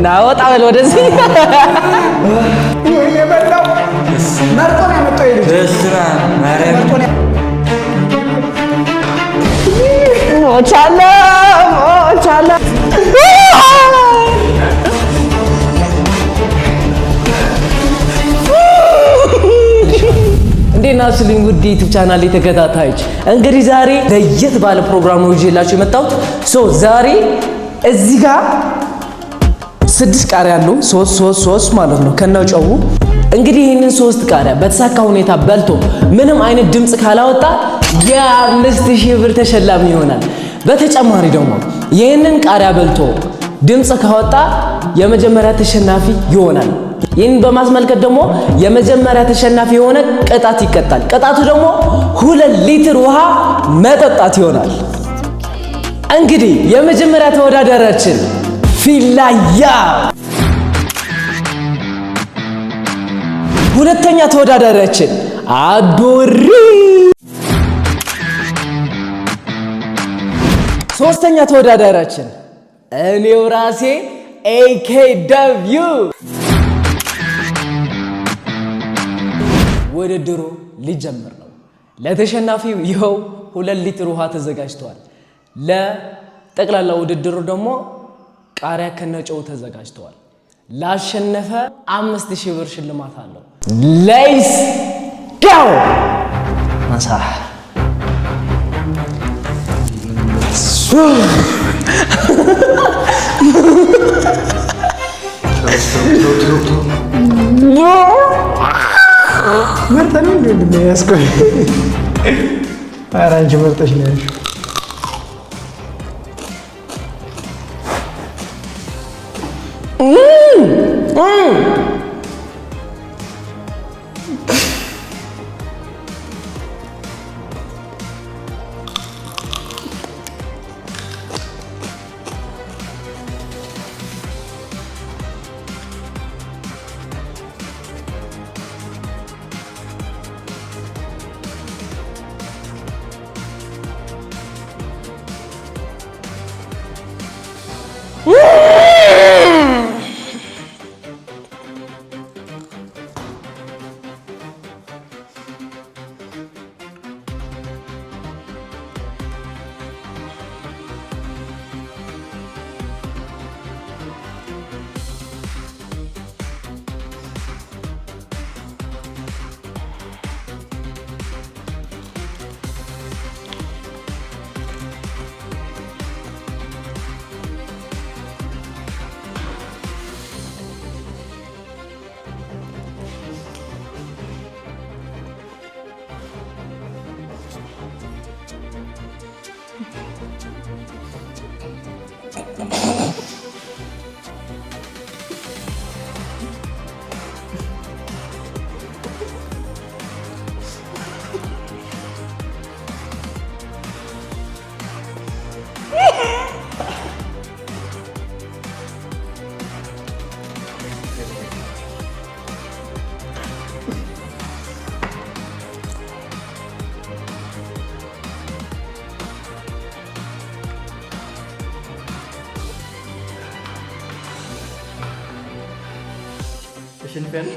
ናወጣ በል ወደዚህ ወይኔ በላው መርጦ ነው ያመጣው ይልኝ በስራ ማርያም ቻላ ቻላ እንዴናችሁልኝ ውድ ዩቲዩብ ቻናል ተከታታዮች እንግዲህ ዛሬ ለየት ባለ ፕሮግራም ነው ይዤላችሁ የመጣሁት ዛሬ እዚህ ጋር 6 ቃሪያ አሉ 3 ማለት ነው ከነጨው እንግዲህ ይሄንን 3 ቃሪያ በተሳካ ሁኔታ በልቶ ምንም አይነት ድምጽ ካላወጣ የ5000 ብር ተሸላሚ ይሆናል። በተጨማሪ ደግሞ ይሄንን ቃሪያ በልቶ ድምጽ ካወጣ የመጀመሪያ ተሸናፊ ይሆናል። ይህን በማስመልከት ደግሞ የመጀመሪያ ተሸናፊ የሆነ ቅጣት ይቀጣል። ቅጣቱ ደግሞ 2 ሊትር ውሃ መጠጣት ይሆናል። እንግዲህ የመጀመሪያ ተወዳዳሪያችን ፊላያ፣ ሁለተኛ ተወዳዳሪያችን አዶሪ፣ ሶስተኛ ተወዳዳሪያችን እኔው ራሴ AKW። ውድድሩ ሊጀምር ነው። ለተሸናፊው ይኸው 2 ሊትር ውሃ ተዘጋጅቷል። ለጠቅላላ ውድድሩ ደግሞ ቃሪያ ከነጨው ተዘጋጅቷል። ላሸነፈ 5000 ብር ሽልማት አለው። ሌትስ ጎ ማሳ መርጠን እንዴ ያስቆይ አራንጅ መርጠሽ ነው ተሸንፈን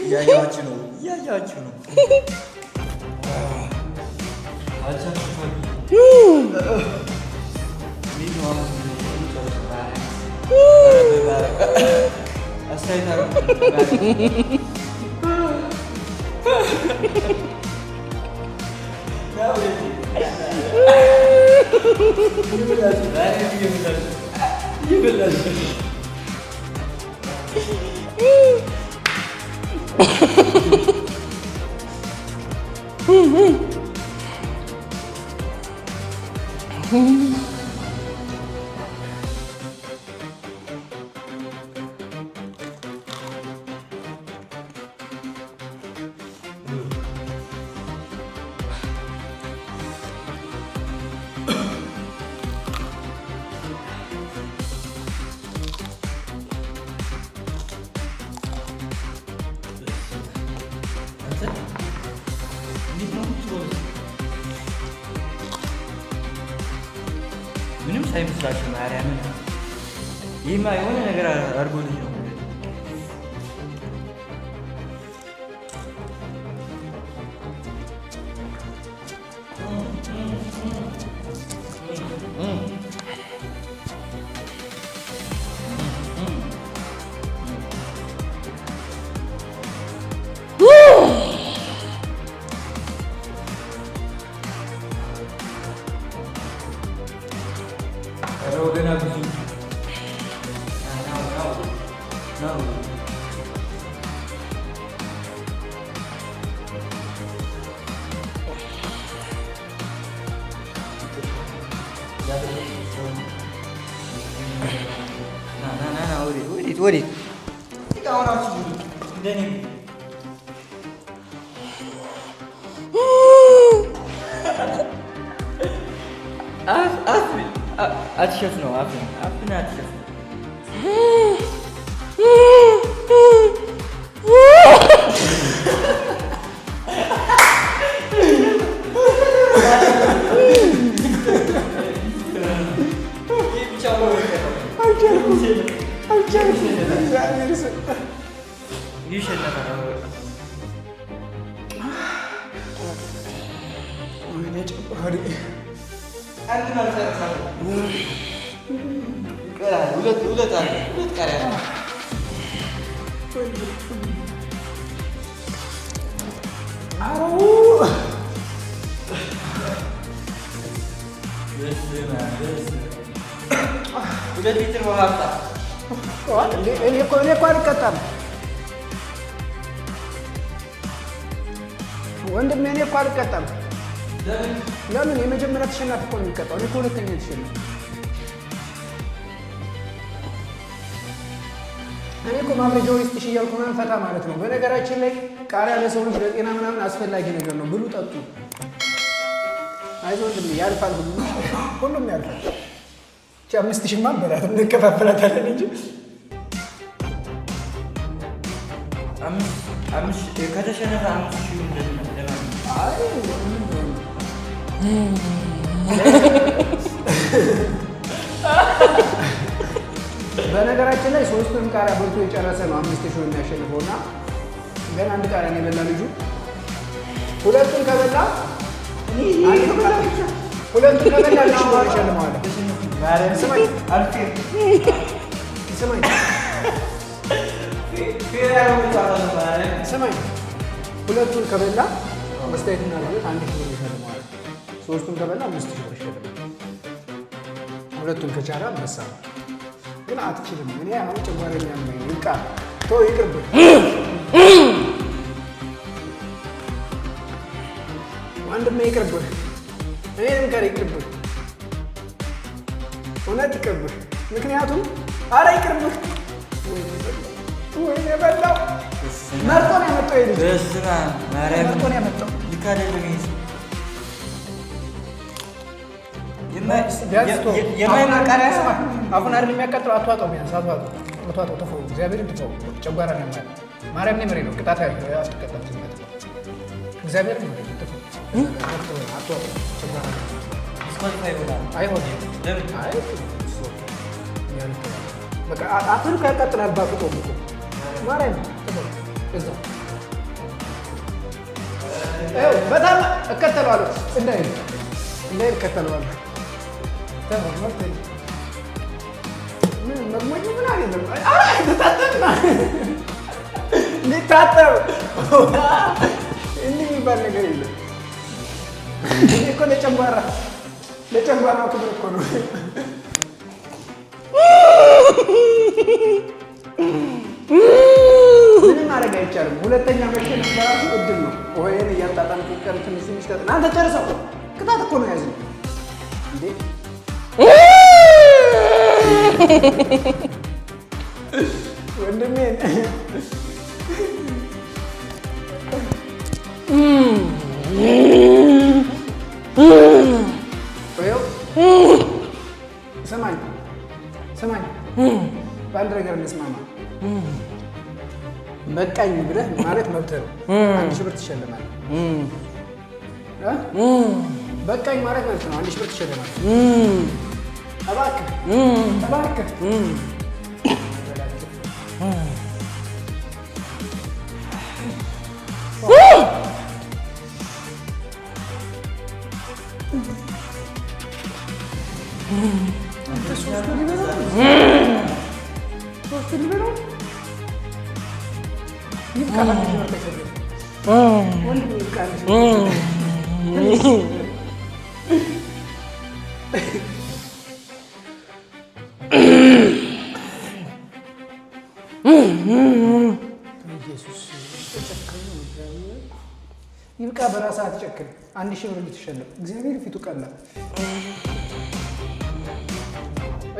እያያችሁ ነው። ምንም ሳይመስላችሁ ማርያምን ይህማ የሆነ ነገር አድርጎልኝ ነው። ገና ብዙ ወዴት አትሸፍ ነው። አፍን አትሸፍ ነው። ሁለት ቃሪያ ሁለት ሊትር ውሃ አምጣ። እኔ እኮ አልቀጣም ወንድሜ፣ እኔ እኮ አልቀጣም። ለምን? የመጀመሪያ ተሸናፊ እኮ ነው የሚቀጣው። እኔ እኮ ሁለተኛ ተሸናፊ። እኔ እኮ ማብረጃውን ይስጥሽ እያልኩ ምናምን ፈታ ማለት ነው። በነገራችን ላይ ቃሪያ ለሰው ልጅ ለጤና ምናምን አስፈላጊ ነገር ነው። ብሉ፣ ጠጡ። አይዞህ ወንድሜ፣ ያልፋል። ሁሉም ያልፋል። 5000 ማበላት እንከፋፈላታለን እንጂ ከተሸነፈ 5000 በነገራችን ላይ ሶስቱን ቃሪያ በልቶ የጨረሰ ነው 5000 የሚያሸንፈው እና ገና አንድ ቃሪያ ነው የበላ ልጁ። ሁለቱን ከበላ ይሸልመዋል። ስማኝ፣ ሁለቱን ከበላ መስታየት እናደርግ 1000 ብር ይሸልመዋል። ሶስቱን ከበላ 5000 ብር ይሸልመዋል። ሁለቱን ከቻለ አንበሳ ነው። ግን አትችልም። እኔ አሁን ጨጓራ የሚያመኝ ይብቃ፣ ተው፣ ይቅርብህ። ወንድሜ ይቅርብህ። እኔንም ጋር ይቅርብህ። እውነት ይቅርብህ። ምክንያቱም ኧረ ይቅርብህ። ወይኔ በላው። መርጦ ነው ያመጣው የልጅ መርጦ ነው ያመጣው። አሁን አይደል የሚያቃጥለው? አትዋጣው፣ ቢያንስ አትዋጣው። ተፈው፣ እግዚአብሔርን ተፈው። ጨጓራ ነው የማያል። ማርያም ነው ነው ቅጣት አትቀጣም። እግዚአብሔር ነው ተፈው። አትዋጣው፣ ጨጓራ አይሆንም። በቃ አፍን ያቃጥላል። ባፍጦ ማርያም ተፈው። እዛ በጣም እከተለዋለሁ። እንዳይል እከተለዋለሁ። ምን መግሞኝ ምን አይደለም። ተታጠብና ሊታጠብ እንዲህ የሚባል ነገር የለም። እኔ እኮ ለጨንጓራው ክብር እኮ ነው። ምንም ማድረግ አይቻልም። ሁለተኛ መቼም በራሱ እድል ነው። ወይን እያጣጣምኩ ቀን ትንሽ ተጥና አንተ ጨርሰው። ቅጣት እኮ ነው ያዝነው እንዴ ወንድሜ። ስማኝ፣ በአንድ ነገር እንስማማ። በቃኝ ብለህ ማለት መብትህ ነው። 1000 ብር ትሸልማለህ። በቃኝ ማለት መብት ነው። 1000 ብር ትሸልማለህ። እባክህ ይብቃ። በራስህ አትጨክን። 1000 ብር ልትሸለም እግዚአብሔር ፊቱ ቀላ።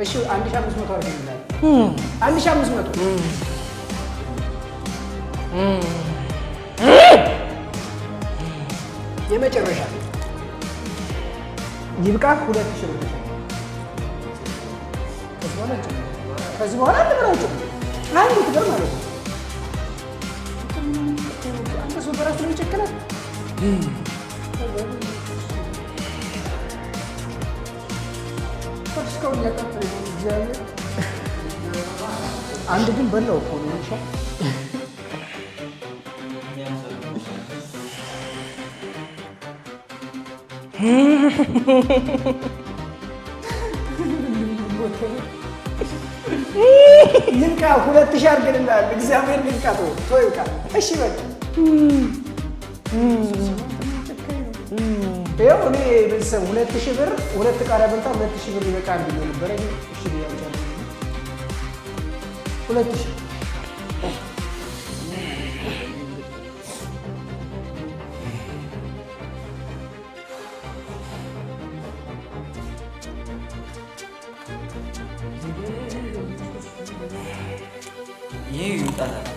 እሺ 1500 አድርገናል። 1500 የመጨረሻ ይብቃ። 2000 ብር ከዚህ በኋላ አንብራችሁ አንድ ትበር ማለት ነው። አንተ ሰው በራሱ ነው ይጨክናል። እስካሁን እያቃጠለኝ ነው እግዚአብሔር። አንድ ግን በላው እኮ ነው ይሻ ይንቃ 2000 አድርገንልሃል። እግዚአብሔር ይንቃ። ተው ይብቃ። እሺ በል ይኸው እኔ ቤተሰብ 2000 ብር 2 ቃሪያ በልታ 2000 ብር ይበቃል ብዬ ነበረ። እሺ ብያለሁ 2000 ይህ ይውጣታል።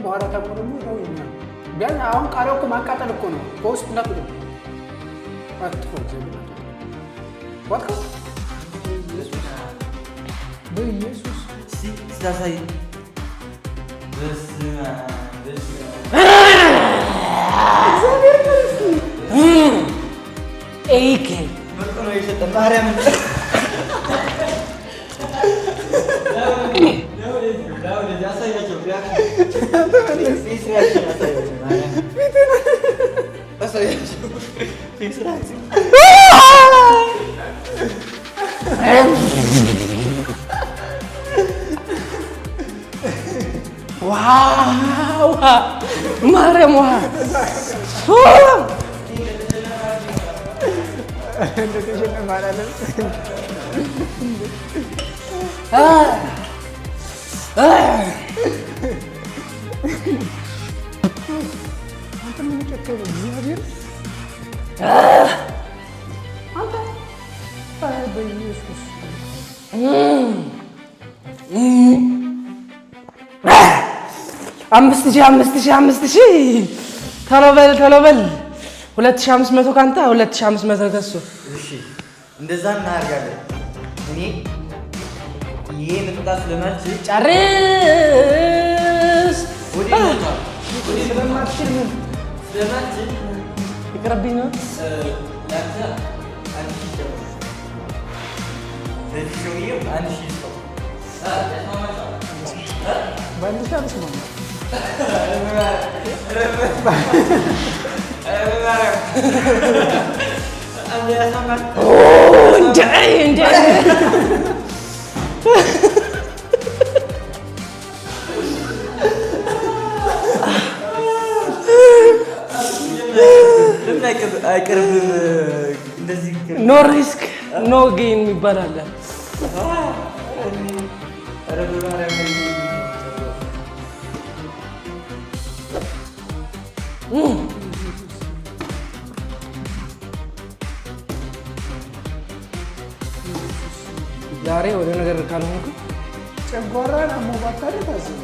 በኋላ ተቆርሞ ነው ይኛል። ቢያንስ አሁን ቃሪያው እኮ ማቃጠል እኮ ነው። በውስጥ እናት ነው አትፎት ዋካ በኢየሱስ ሲታሳይ ኤኬ መጥኖ የሰጠ ማርያም ማርያም አምስት ሺህ ቶሎ በል 2500 ካንተ 2500 ከሱ። እሺ እንደዛ እናደርጋለን። እኔ ይሄ መጣስ ለማልችል ጨርስ። ስለማልችል ይቅርብኝ ነው ላንተ አንድ ሺህ ለዚህ ሰውዬው አንድ ሺህ ሰው በአንድ ሺህ አልስማማም። አይቀርብም። እንደዚህ ኖ ሪስክ ኖ ጌን የሚባል አለ። ዛሬ ወደ ነገር ካልሆንኩ ጨጓራን አሞባታሪ ታስብ።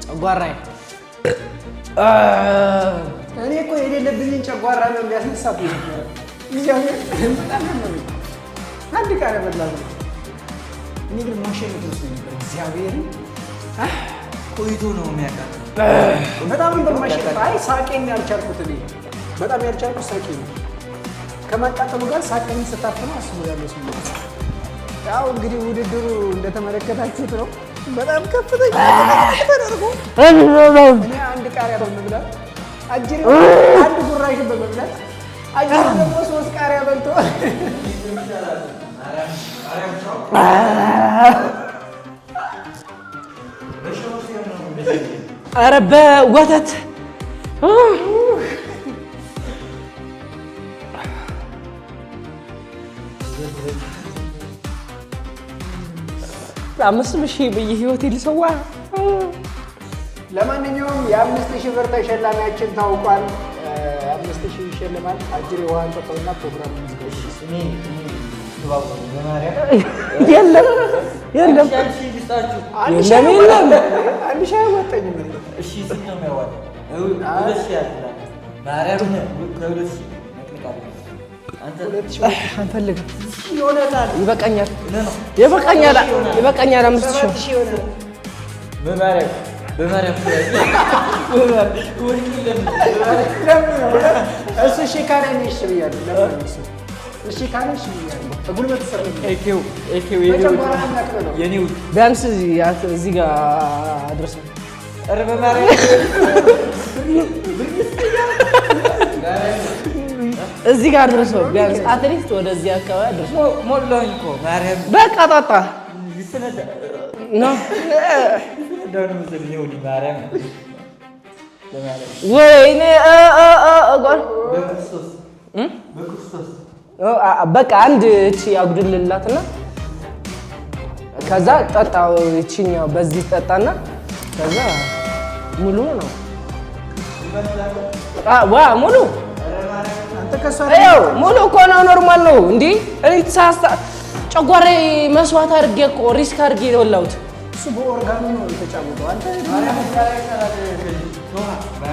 ጨጓራዬ እኔ እኮ የሌለብኝን ጨጓራ ነው የሚያስነሳብኝ ነበር። እግዚአብሔር በጣም ነው አንድ ቃል በላው። እኔ ግን ማሸነፍ መስሎኝ ነበር። እግዚአብሔር ቆይቶ ነው የሚያውቃት። በጣም እንደማሸነፍ አይ ሳቄን ያልቻልኩት እኔ በጣም ያልቻልኩት ሳቄ ነው። ከማቃጠሉ ጋር ሳቄን ስታፍነው አስቡ ያለው ስሜት። ያው እንግዲህ ውድድሩ እንደተመለከታችሁት ነው። በጣም ከፍተኛ ተደርጎ እኔ አንድ ቃሪያ በመብላት አጅሬ አንድ ጉራሽ በመብላት አጅሬ ደግሞ 3 ቃሪያ በልቶ ኧረ በወተት 5,000 በየህይወቴ ልሰዋ። ለማንኛውም የ5,000 ብር ተሸላሚያችን ታውቋል። 5,000 ይሸልማል። አጅሬ ውሃ ጠጣውና ፕሮግራም ይዝጋጅ። የለም አንድ ሺህ አያዋጣኝም። እሺ ስንት ነው የሚያዋጣው? 2,000 አንፈልግም። ይበቃኛል 5,000 እሱ እሺ ካለ እኔ እሺ ብያለሁ። እሺ ካለ እሺ ብያለሁ። ጉልበት ቢያንስ እዚህ ጋር አድርሰን እዚህ ጋር አድርሰው ቢያንስ አትሊስት ወደዚህ አካባቢ አድርሰው። ሞላኝ እኮ ማርያም በቃ ጣጣ ነው። ወይኔ በቃ አንድ እቺ አጉድልላትና ከዛ ጠጣው። እቺኛው በዚህ ጠጣና ከዛ ሙሉ ነው። ሙሉ ሙሉ እኮ ነው። ኖርማል ነው እንዴ? እኔ ተሳስታ ጨጓሬ መስዋዕት አድርጌ እኮ ሪስክ አድርጌ የበላሁት። እሱ በኦርጋኑ ነው የተጫወተው። አንተ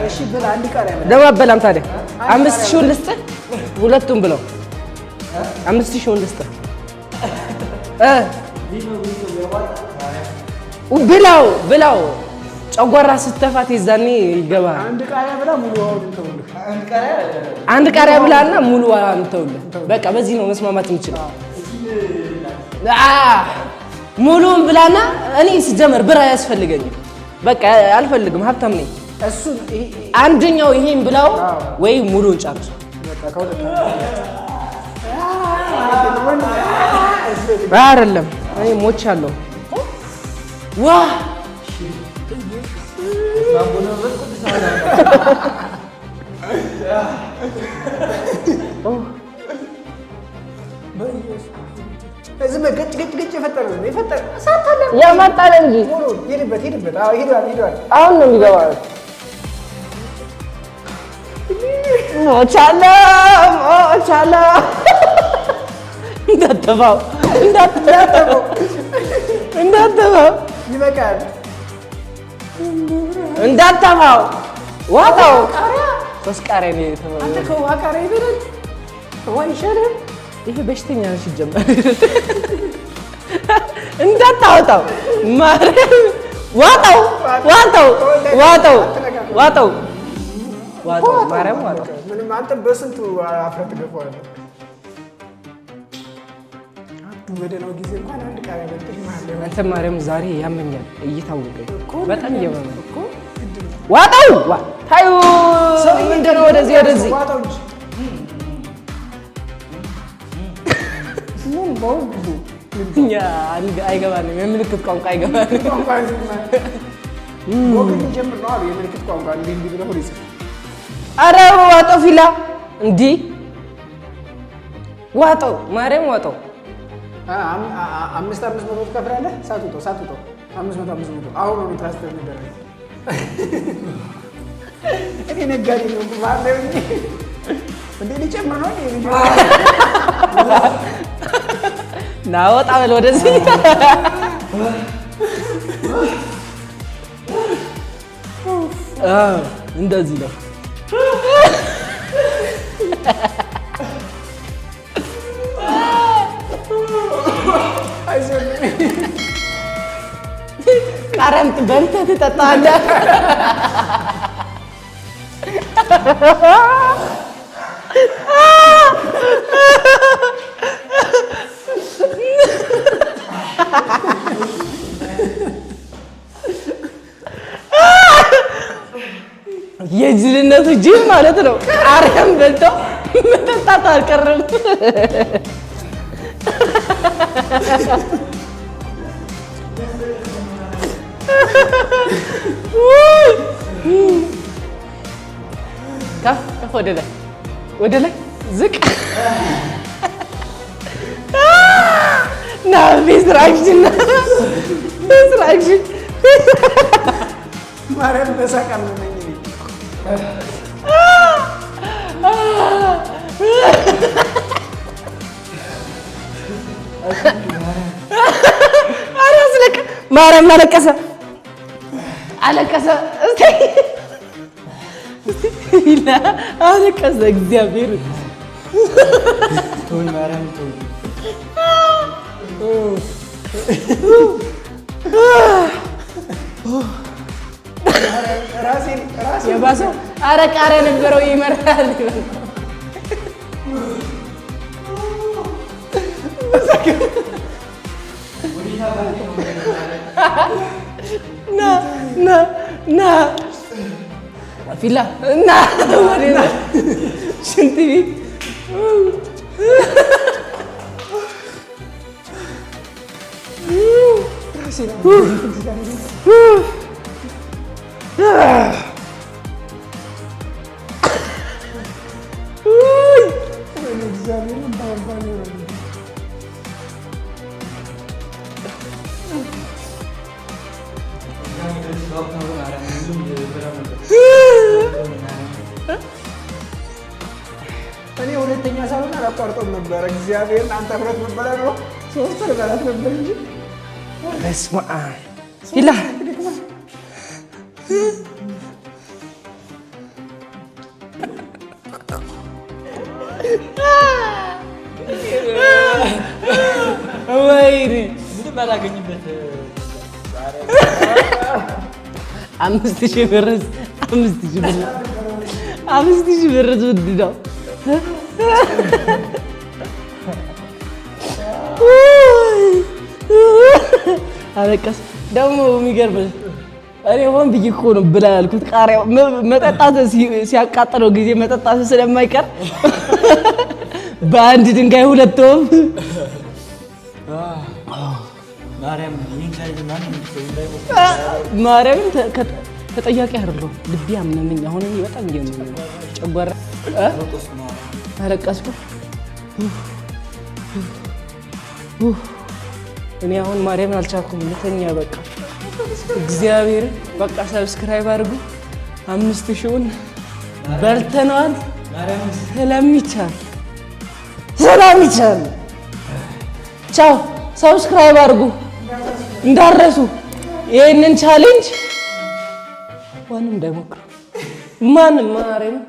እሺ ብላ አንድ ቃል ያመጣ ለማበላም ታዲያ 5,000 ልስጥህ። ሁለቱም ብለው 5,000 ልስጥህ። ብላው ጨጓራ ስተፋት ይዛኔ ይገባል። አንድ ቃሪያ ብላ ሙሉ ውሃውን ተውልህ። አንድ ቃሪያ ብላና ሙሉ ውሃውን ተውልህ። በቃ በዚህ ነው መስማማት የምችለው። ሙሉውን ብላና እኔ ሲጀመር ብር አያስፈልገኝም። በቃ አልፈልግም፣ ሀብታም ነኝ። እሱ አንደኛው ይሄን ብላው ወይ ሙሉውን ጨርሱ። አይደለም እኔ ሞቻለሁ። ዋ ዝም ገጭ የፈጠረ ሳታለ ያመጣል እንጂ ሄድበት አዎ ሄዷል አሁን ነው የሚገባው ሞቻለ እንዳትተፋው ይበቃል እንዳትተፋው ዋጣው ሶስት ቃሪያ ነው የተባለው አንተ ከውሃ ቃሪያ ይበላል ወይ ይሻላል ይሄ በሽተኛ ነሽ ጀመረ እንዳታወጣው ማርያም ዋጣው ማርያም ዋጣው ምንም አንተ በስንቱ አፍረት ገፋዋለህ በደህናው ጊዜ እንኳን አንድ ቃሪያ በልተሽ ማለት ነው አንተ ማርያም ዛሬ ያመኛል እየታወቀኝ በጣም እየመመኝ እኮ ዋጣው ታዩ ምንድን ነው ወደዚህ ዋጣው እንጂ ምን ቦንዱ ያ አይገባንም የምልክት ቋንቋ አይገባንም ወግን ጀምር ነው አለ የምልክት ቋንቋ እንዲህ ብለው ይጽፍ ኧረ ዋጣው ፊላ እንዲ ዋጣው ማርያም ዋጣው 500 ትከፍላለህ ሳትውጠው 500 አሁን ነው ትራንስፈር የሚደረግ እኔ ነጋዴ ነው ማለት እንዴ ሊጨምር ነው ና ወጣ በል ወደዚህ እንደዚህ ነው ቃረምት በልተህ ትጠጣለህ የጅልነቱ ጅል ማለት ነው ቃሪያም በልቶ መጠጣት አልቀረም ከፍ ወደ ላይ ዝቅ ና ዲስትራክሽን ማርያም በሳቃም ነው ማርያም አለቀሰ አለቀሰ እግዚአብሔር ተወኝ ማርያም ተወኝ የባሰው ኧረ ቃሪያ ነበረው ይመራል ና ፊላ ና ወደና ሽንት ቤት እኔ ሁለተኛ ሳሎን አላቋርጦም ነበር እግዚአብሔር አንተ ሁለት መበላ ነው ሶስት ልበላት ነበር እንጂ በስመ አብ ፊላ ወይኔ ምንም አላገኝበት 5000 ብር 5000 ብር ውድ ነው አለቀስ ደግሞ የሚገርምህ እኔ ሆን ብዬ እኮ ነው ብላ ያልኩት ቃሪያው መጠጣት ሲያቃጥለው ጊዜ መጠጣት ስለማይቀር በአንድ ድንጋይ ሁለት ወፍ ማርያም ተጠያቂ አይደለሁም ልቤ አመመኝ አሁን እኔ በጣም እየመመኝ ጨጓራ አለቀስኩ እኔ አሁን ማርያምን አልቻልኩም። ልተኛ በቃ እግዚአብሔር በቃ ሰብስክራይብ አድርጉ። 5000ውን በልተነዋል። ስለሚቻል ቻው። ሰብስክራይብ አድርጉ እንዳረሱ። ይሄንን ቻሌንጅ ማንም እንዳይሞክረው ማንም ማርያምን